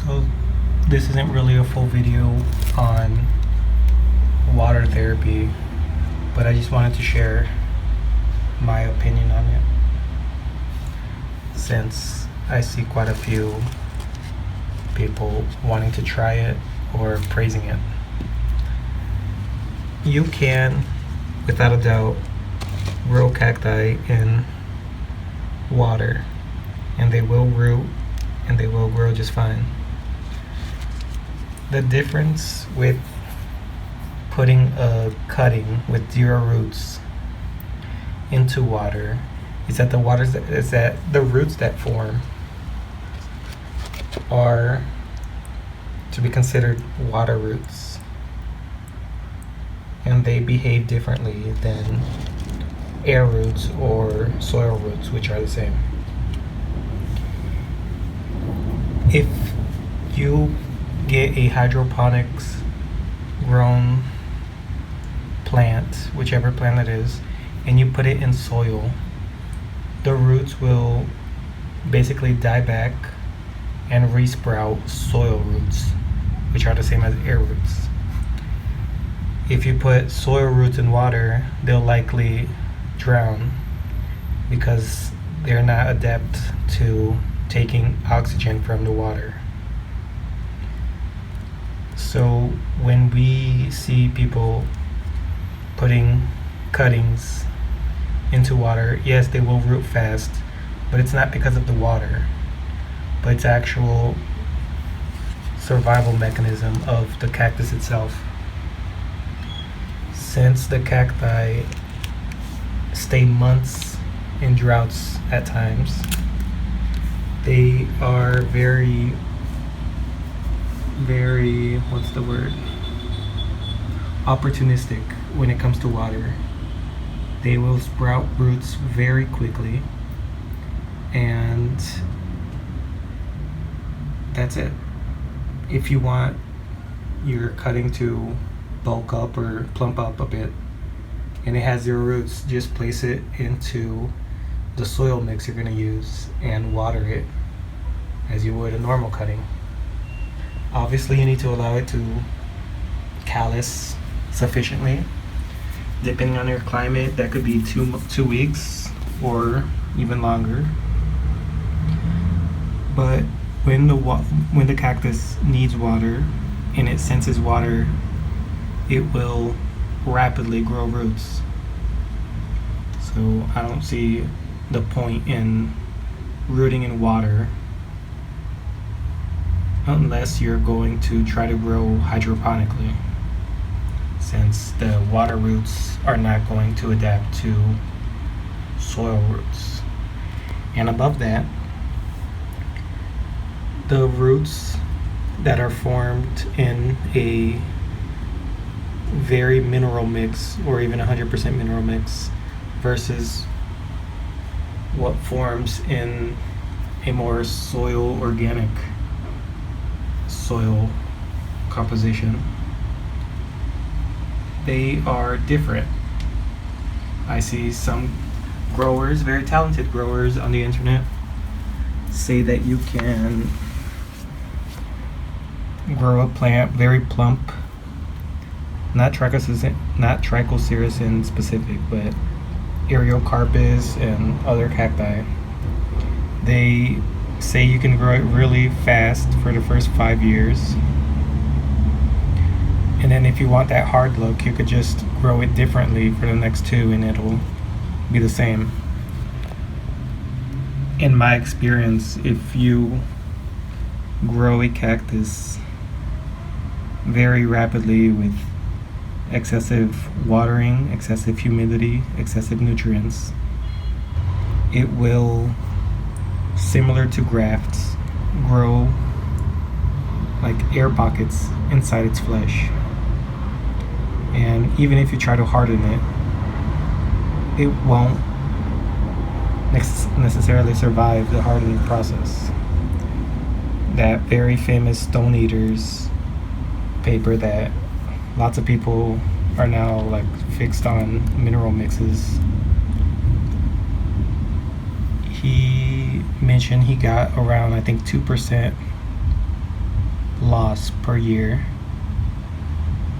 So this isn't really a full video on water therapy, but I just wanted to share my opinion on it, since I see quite a few people wanting to try it or praising it. You can, without a doubt, grow cacti in water, and they will root and they will grow just fine. The difference with putting a cutting with 0 roots into water is that the roots that form are to be considered water roots, and they behave differently than air roots or soil roots, which are the same. If you get a hydroponics grown plant, whichever plant it is, and you put it in soil, the roots will basically die back and resprout soil roots, which are the same as air roots. If you put soil roots in water, they'll likely drown because they're not adept to taking oxygen from the water. So when we see people putting cuttings into water, yes, they will root fast, but it's not because of the water, but it's actual survival mechanism of the cactus itself. Since the cacti stay months in droughts at times, they are very, what's the word? Opportunistic when it comes to water. They will sprout roots very quickly, and that's it. If you want your cutting to bulk up or plump up a bit and it has 0 roots, just place it into the soil mix you're going to use and water it as you would a normal cutting. Obviously, you need to allow it to callus sufficiently. Depending on your climate, that could be 2 weeks or even longer. But when the cactus needs water and it senses water, it will rapidly grow roots. So I don't see the point in rooting in water unless you're going to try to grow hydroponically, since the water roots are not going to adapt to soil roots. And above that, the roots that are formed in a very mineral mix or even 100% mineral mix versus what forms in a more soil organic soil composition, they are different. I see some growers, very talented growers on the internet, say that you can grow a plant very plump, not trichoceresin specific, but Eriocarpus and other cacti. They say you can grow it really fast for the first 5 years, and then if you want that hard look, you could just grow it differently for the next 2 and it'll be the same. In my experience, if you grow a cactus very rapidly with excessive watering, excessive humidity, excessive nutrients, it will, similar to grafts, grow like air pockets inside its flesh. And even if you try to harden it, it won't necessarily survive the hardening process. That very famous Stone Eaters paper that lots of people are now like fixed on mineral mixes, he mentioned he got around, I think, 2% loss per year,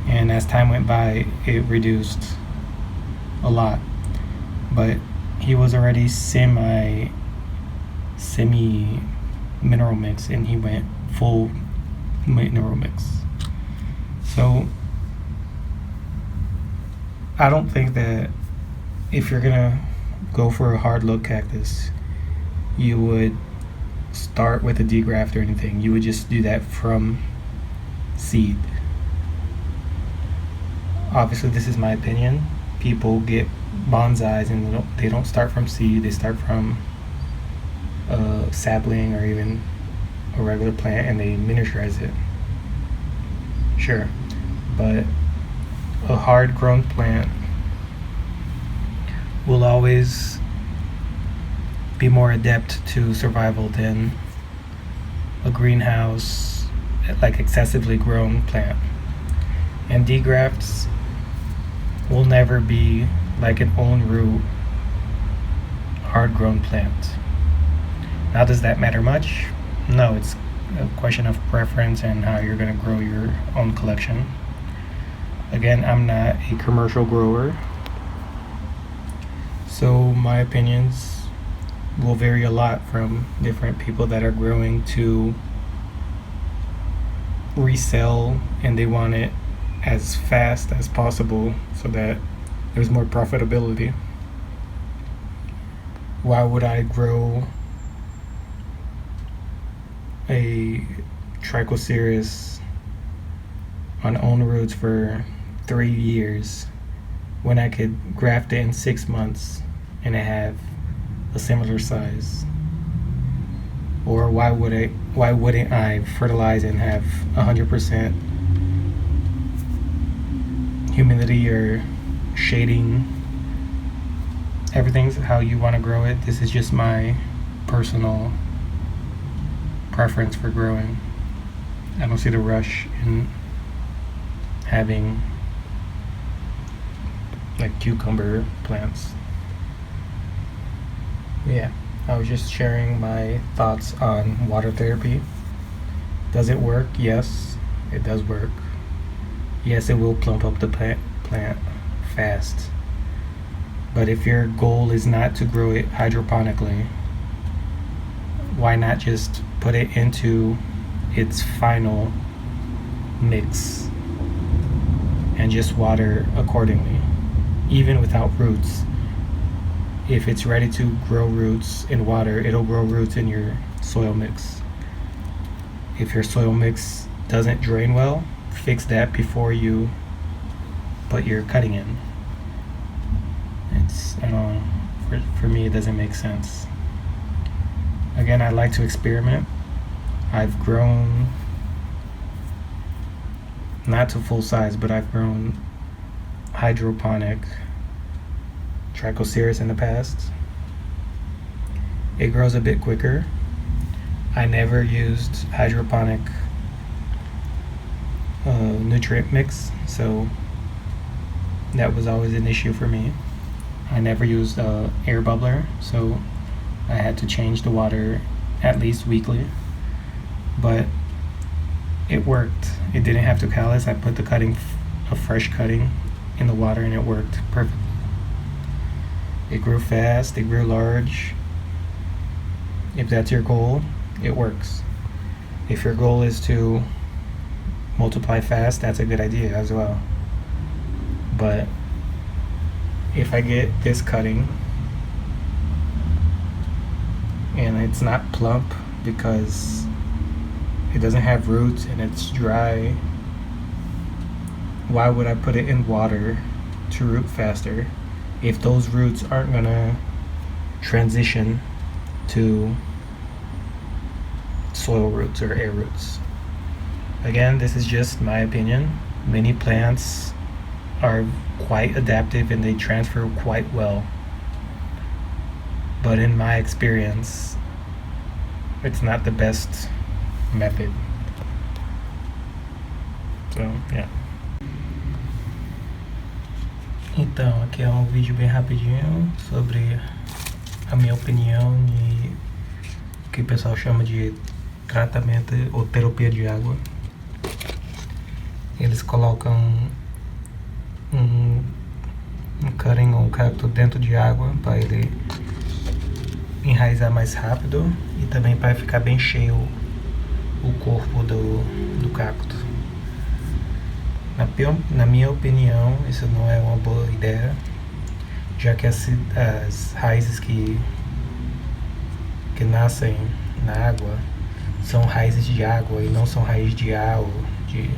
and as time went by it reduced a lot, but he was already semi mineral mix and he went full mineral mix. So I don't think that if you're gonna go for a hard look cactus, you would start with a degraft or anything. You would just do that from seed. Obviously, this is my opinion. People get bonsais and they don't start from seed. They start from a sapling or even a regular plant and they miniaturize it. Sure, but a hard grown plant will always be more adept to survival than a greenhouse, like excessively grown plant. And degrafts will never be like an own root hard grown plant. Now, does that matter much? No, it's a question of preference and how you're going to grow your own collection. Again, I'm not a commercial grower, so my opinions will vary a lot from different people that are growing to resell, and they want it as fast as possible so that there's more profitability. Why would I grow a Trichocereus on own roots for 3 years when I could graft it in 6 months and have a similar size? Or why wouldn't I fertilize and have 100% humidity or shading? Everything's how you want to grow it. This is just my personal preference for growing. I don't see the rush in having like cucumber plants. Yeah, I was just sharing my thoughts on water therapy. Does it work? Yes, it does work. Yes, it will plump up the plant fast. But if your goal is not to grow it hydroponically, why not just put it into its final mix and just water accordingly, even without roots? If it's ready to grow roots in water, it'll grow roots in your soil mix. If your soil mix doesn't drain well, fix that before you put your cutting in. I don't know, for me it doesn't make sense. Again, I like to experiment. I've grown, not to full size, but I've grown hydroponic Trichocereus in the past. It grows a bit quicker. I never used hydroponic nutrient mix, so that was always an issue for me. I never used air bubbler, so I had to change the water at least weekly, but it worked. It didn't have to callus. I put a fresh cutting in the water and it worked perfect. It grew fast, it grew large. If that's your goal, it works. If your goal is to multiply fast, that's a good idea as well. But if I get this cutting and it's not plump because it doesn't have roots and it's dry, why would I put it in water to root faster if those roots aren't gonna transition to soil roots or air roots? Again, this is just my opinion. Many plants are quite adaptive and they transfer quite well, but in my experience it's not the best method. So, yeah. Então, aqui é um vídeo bem rapidinho sobre a minha opinião e o que o pessoal chama de tratamento ou terapia de água. eles colocam um cutting ou um cacto dentro de água para ele enraizar mais rápido e também para ficar bem cheio o corpo do cacto. Na minha opinião, isso não é uma boa ideia, já que as raízes que nascem na água são raízes de água e não são raízes de ar ou de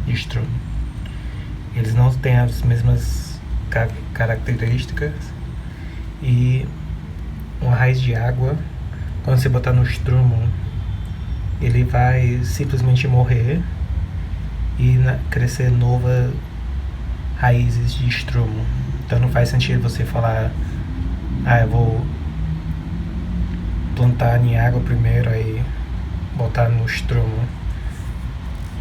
estrume. Eles não têm as mesmas características e uma raiz de água, quando você botar no estrumo, ele vai simplesmente morrer e crescer novas raízes de estrumo. Então não faz sentido você falar, eu vou plantar em água primeiro, aí botar no estrumo.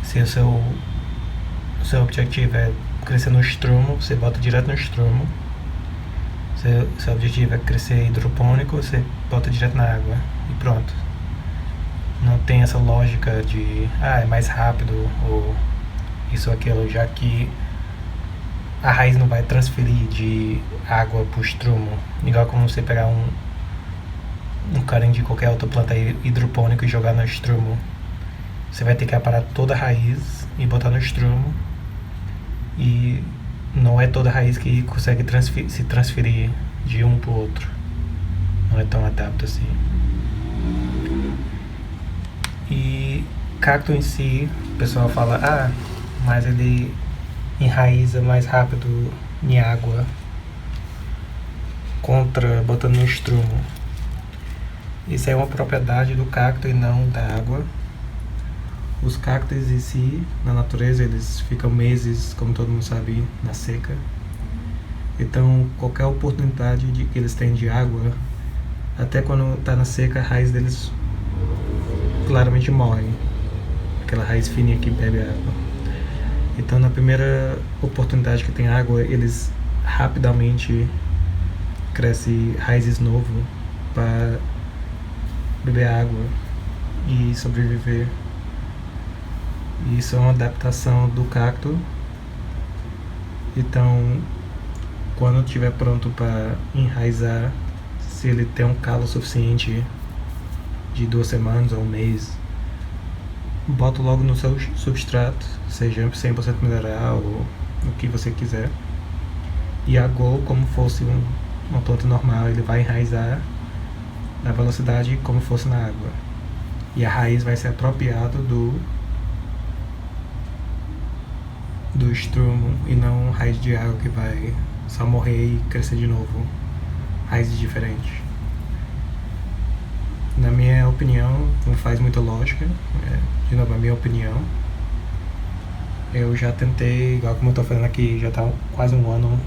Se o seu objetivo é crescer no estrumo, você bota direto no estrumo. Se seu objetivo é crescer hidropônico, você bota direto na água e pronto. Não tem essa lógica de é mais rápido ou isso ou aquilo, já que a raiz não vai transferir de água para o estrumo, igual como você pegar um cutting de qualquer outra planta hidropônica e jogar no estrumo. Você vai ter que aparar toda a raiz e botar no estrumo, e não é toda a raiz que consegue se transferir de um para o outro. Não é tão adapto assim. E cacto em si, o pessoal fala, mas ele enraiza mais rápido em água contra botando no estrumo. Isso é uma propriedade do cacto e não da água. Os cactos em si, na natureza, eles ficam meses, como todo mundo sabe, na seca. Então, qualquer oportunidade que eles têm de água, até quando está na seca, a raiz deles claramente morre. Aquela raiz fininha que bebe água. Então, na primeira oportunidade que tem água, eles rapidamente crescem raízes novas para beber água e sobreviver. E isso é uma adaptação do cacto. Então, quando estiver pronto para enraizar, se ele tem um calo suficiente de 2 semanas ou um mês, bota logo no seu substrato, seja 100% mineral ou o que você quiser, e agou como fosse uma planta normal. Ele vai enraizar na velocidade como fosse na água, e a raiz vai ser apropriada do estrumo e não raiz de água que vai só morrer e crescer de novo, raízes diferentes. Na minha opinião, não faz muita lógica. De novo, a minha opinião. Eu já tentei, igual como eu estou fazendo aqui, já está quase um ano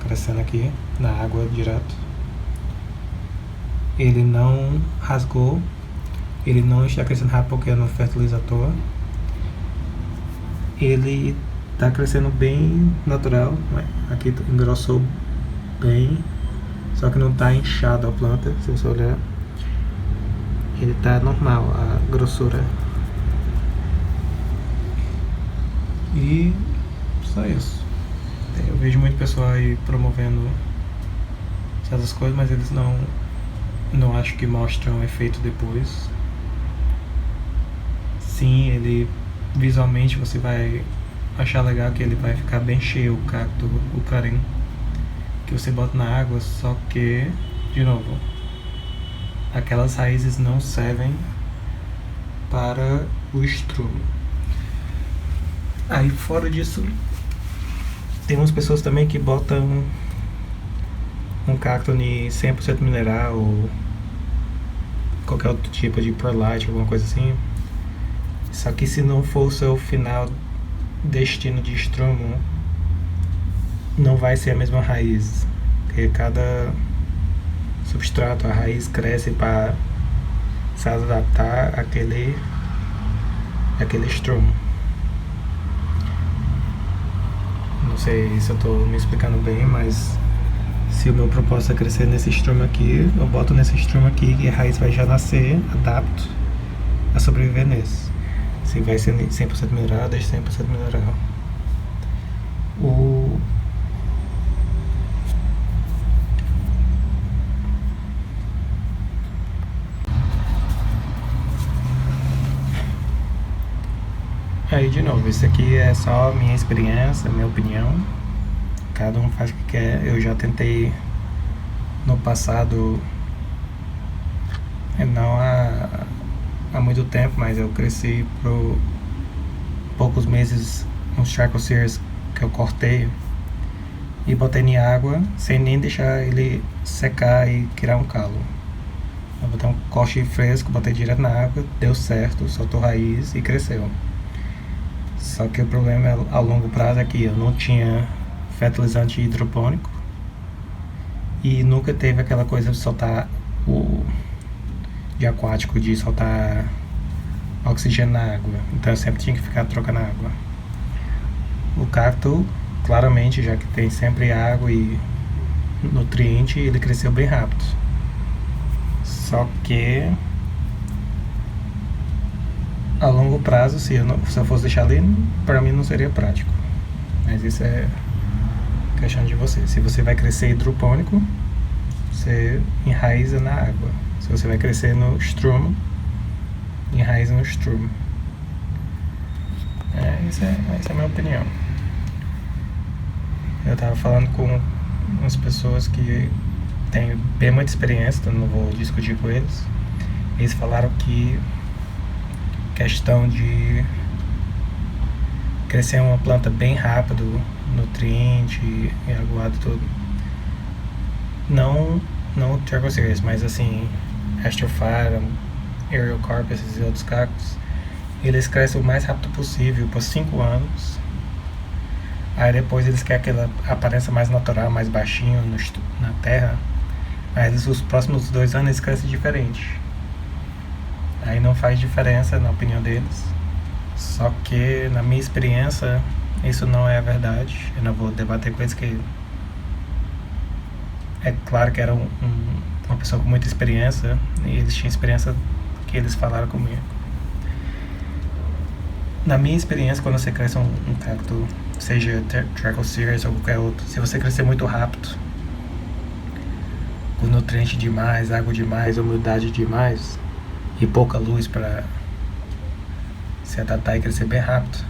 crescendo aqui na água direto. Ele não rasgou, ele não está crescendo rápido porque eu não fertilizo à toa. Ele está crescendo bem natural, aqui engrossou bem, só que não está inchado a planta. Se você olhar, ele está normal, a grossura. E só isso. Eu vejo muito pessoal aí promovendo certas coisas, mas eles não acho que mostram efeito depois. Sim, ele visualmente você vai achar legal que ele vai ficar bem cheio, o cacto, o cutting que você bota na água, só que, de novo, aquelas raízes não servem para o estrumo. Aí fora disso, tem umas pessoas também que botam um cacto em 100% mineral ou qualquer outro tipo de perlite, alguma coisa assim. Só que se não for o seu final destino de estrumo, não vai ser a mesma raiz, porque cada substrato, a raiz cresce para se adaptar àquele estrumo. Não sei se eu estou me explicando bem, mas se o meu propósito é crescer nesse estrumo aqui, eu boto nesse estrumo aqui e a raiz vai já nascer, adapto a sobreviver nesse. Se vai ser 100% mineral, deixa 100% mineral. O Aí de novo, isso aqui é só minha experiência, minha opinião. Cada um faz o que quer. Eu já tentei no passado, não há muito tempo, mas eu cresci por poucos meses uns charcoal shears que eu cortei e botei em água sem nem deixar ele secar e criar um calo. Eu botei um corte fresco, botei direto na água, deu certo, soltou raiz e cresceu. Só que o problema a longo prazo é que eu não tinha fertilizante hidropônico e nunca teve aquela coisa de soltar de aquático, de soltar oxigênio na água. Então eu sempre tinha que ficar trocando água. O cacto, claramente, já que tem sempre água e nutriente, ele cresceu bem rápido. Só que a longo prazo, se eu fosse deixar ali, para mim não seria prático. Mas isso é questão de você. Se você vai crescer hidropônico, você enraiza na água. Se você vai crescer no strumo, enraiza no strumo. Essa é a minha opinião. Eu tava falando com umas pessoas que têm bem muita experiência, então não vou discutir com eles. Eles falaram que questão de crescer uma planta bem rápido, nutriente e aguado tudo. Não charcoal shears, mas assim, astrophytum, aerocarpus e outros cactos, eles crescem o mais rápido possível por 5 anos. Aí depois eles querem aquela aparência mais natural, mais baixinho na terra. Mas os próximos 2 anos eles crescem diferente. Aí não faz diferença na opinião deles. Só que na minha experiência isso não é a verdade. Eu não vou debater com eles, que é claro que era uma pessoa com muita experiência e eles tinham experiência que eles falaram comigo. Na minha experiência, quando você cresce um cacto, seja charcoal shears ou qualquer outro, se você crescer muito rápido, com nutriente demais, água demais, umidade demais e pouca luz para se adaptar e crescer bem rápido,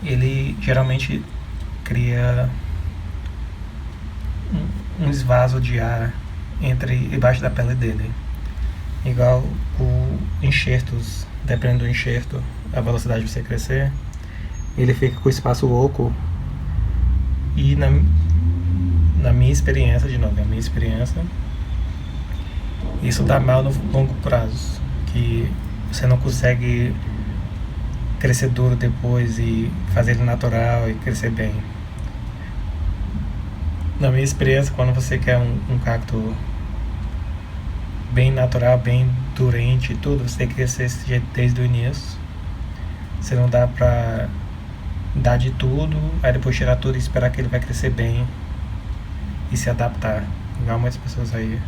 ele geralmente cria um esvaso de ar embaixo da pele dele, igual o enxertos. Dependendo do enxerto, a velocidade de você crescer, ele fica com espaço oco. E na minha experiência, isso dá mal no longo prazo, que você não consegue crescer duro depois e fazer ele natural e crescer bem. Na minha experiência, quando você quer um cacto bem natural, bem durante e tudo, você tem que crescer desse jeito desde o início. Você não dá pra dar de tudo, aí depois tirar tudo e esperar que ele vai crescer bem e se adaptar. Igual muitas pessoas aí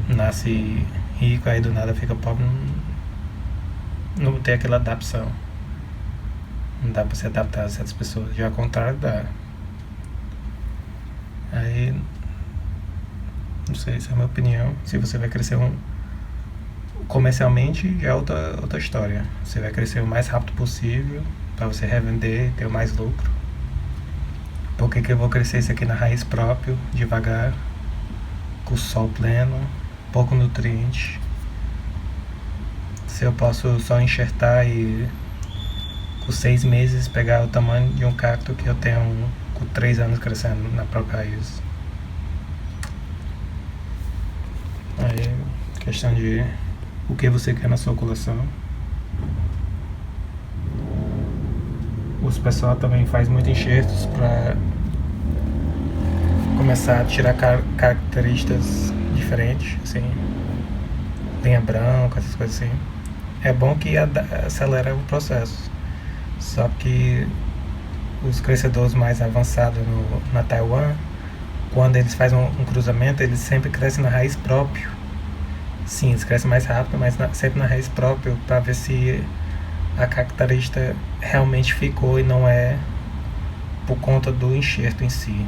nasce rico, aí do nada fica pobre, não tem aquela adaptação. Não dá pra se adaptar a certas pessoas. Já ao contrário dá. Aí não sei, essa é a minha opinião. Se você vai crescer comercialmente, já é outra história. Você vai crescer o mais rápido possível para você revender e ter mais lucro. Por que eu vou crescer isso aqui na raiz próprio, devagar, com o sol pleno, pouco nutriente? Se eu posso só enxertar e com 6 meses pegar o tamanho de um cacto que eu tenho com 3 anos crescendo na própria raiz. Aí, questão de o que você quer na sua coleção. Os pessoal também faz muitos enxertos para começar a tirar características diferentes, assim, linha branca, essas coisas assim. É bom que acelera o processo. Só que os crescedores mais avançados na Taiwan, quando eles fazem um cruzamento, eles sempre crescem na raiz próprio. Sim, eles crescem mais rápido, mas sempre na raiz próprio, para ver se a característica realmente ficou e não é por conta do enxerto em si.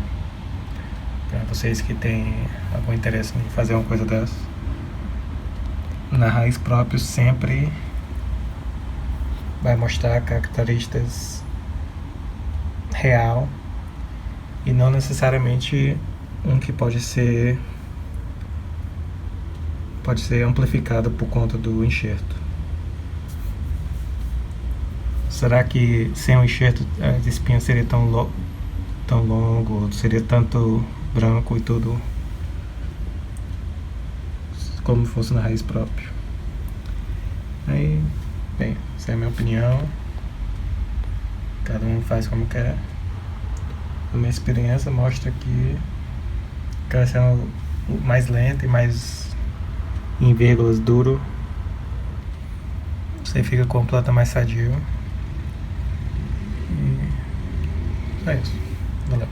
Para vocês que têm algum interesse em fazer uma coisa dessa, na raiz próprio sempre vai mostrar características real e não necessariamente um que pode ser amplificado por conta do enxerto. Será que sem o enxerto as espinhas seria tão longo, seria tanto branco e tudo como fosse na raiz própria? Aí, bem, essa é a minha opinião. Cada um faz como quer. A minha experiência mostra que crescendo mais lento e mais em vírgulas duro, você fica com a planta mais sadio. E é isso. Valeu.